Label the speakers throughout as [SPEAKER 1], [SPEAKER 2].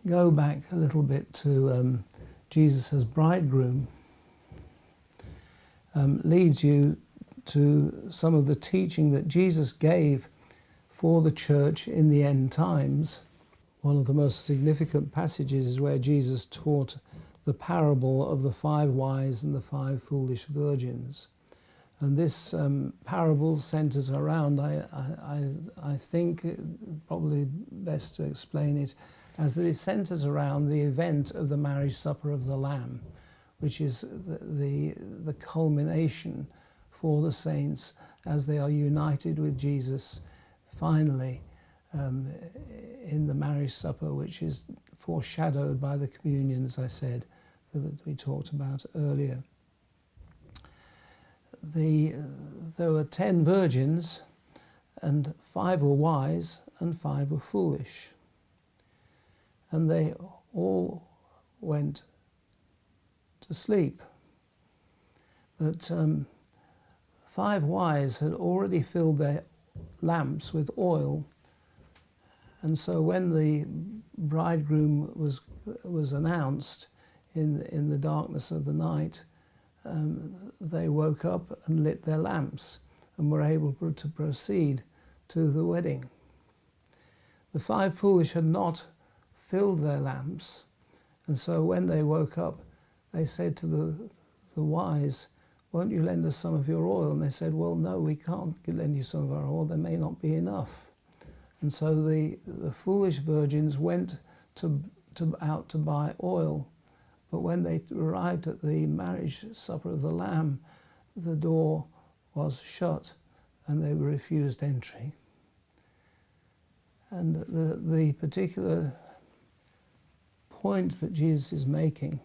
[SPEAKER 1] go back a little bit to Jesus as bridegroom, leads you to some of the teaching that Jesus gave for the church in the end times. One of the most significant passages is where Jesus taught the parable of the 5 wise and the 5 foolish virgins. And this parable centers around, I think probably best to explain it as that it centers around the event of the marriage supper of the Lamb, which is the culmination for the saints as they are united with Jesus finally in the marriage supper, which is foreshadowed by the communion, as I said, that we talked about earlier. There were 10 virgins, and 5 were wise and 5 were foolish. And they all went to sleep. But 5 wise had already filled their lamps with oil. And so when the bridegroom was announced in the darkness of the night, they woke up and lit their lamps and were able to proceed to the wedding. The 5 foolish had not filled their lamps, and so when they woke up, they said to the wise, "Won't you lend us some of your oil?" And they said, "Well, no, we can't lend you some of our oil. There may not be enough." And so the foolish virgins went out to buy oil. But when they arrived at the marriage supper of the Lamb, the door was shut and they were refused entry. And the particular point that Jesus is making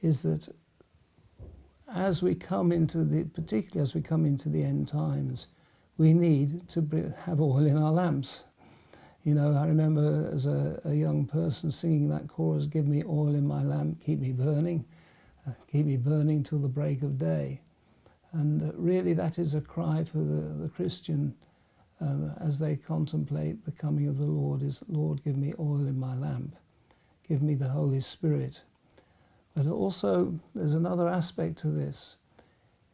[SPEAKER 1] is that particularly as we come into the end times, we need to have oil in our lamps. You know, I remember as a young person singing that chorus, "Give me oil in my lamp, keep me burning till the break of day." And really that is a cry for the Christian as they contemplate the coming of the Lord, is, "Lord, give me oil in my lamp, give me the Holy Spirit." But also there's another aspect to this,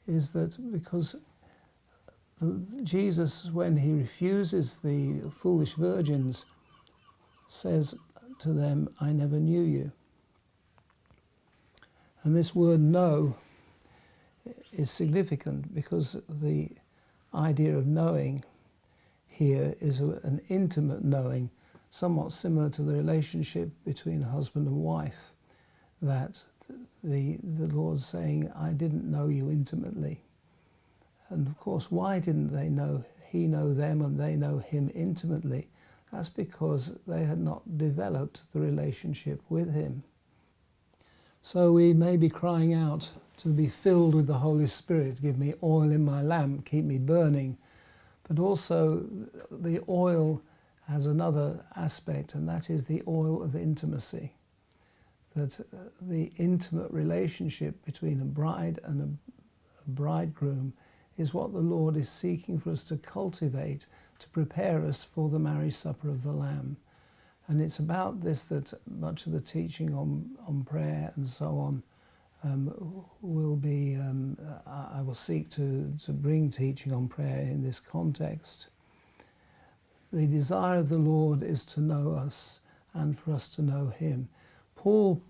[SPEAKER 1] is that because Jesus, when he refuses the foolish virgins, says to them, "I never knew you." And this word "know" is significant because the idea of knowing here is an intimate knowing, somewhat similar to the relationship between husband and wife, that the Lord's saying, "I didn't know you intimately." And of course, why didn't he know them and they know him intimately? That's because they had not developed the relationship with him. So we may be crying out to be filled with the Holy Spirit, "Give me oil in my lamp, keep me burning." But also the oil has another aspect, and that is the oil of intimacy. That the intimate relationship between a bride and a bridegroom is what the Lord is seeking for us to cultivate, to prepare us for the marriage supper of the Lamb. And it's about this that much of the teaching on prayer and so on will be, I will seek to bring teaching on prayer in this context. The desire of the Lord is to know us and for us to know him. Paul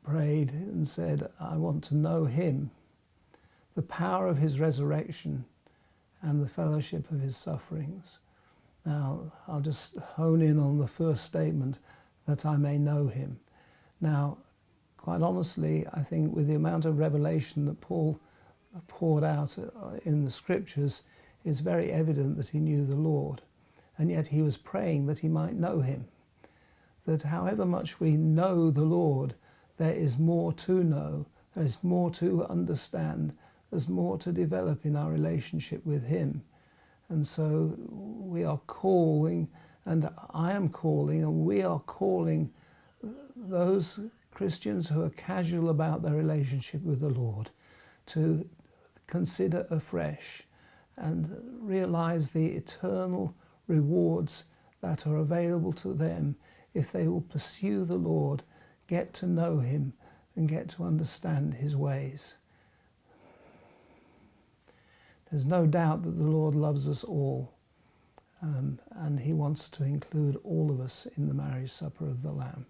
[SPEAKER 1] prayed and said, "I want to know him, the power of his resurrection and the fellowship of his sufferings." Now, I'll just hone in on the first statement, "that I may know him." Now, quite honestly, I think with the amount of revelation that Paul poured out in the scriptures, it's very evident that he knew the Lord. And yet he was praying that he might know him. That however much we know the Lord, there is more to know, there is more to understand, there's more to develop in our relationship with him. And so we are calling, and I am calling, and we are calling those Christians who are casual about their relationship with the Lord to consider afresh and realize the eternal rewards that are available to them if they will pursue the Lord, get to know him and get to understand his ways. There's no doubt that the Lord loves us all, and he wants to include all of us in the marriage supper of the Lamb.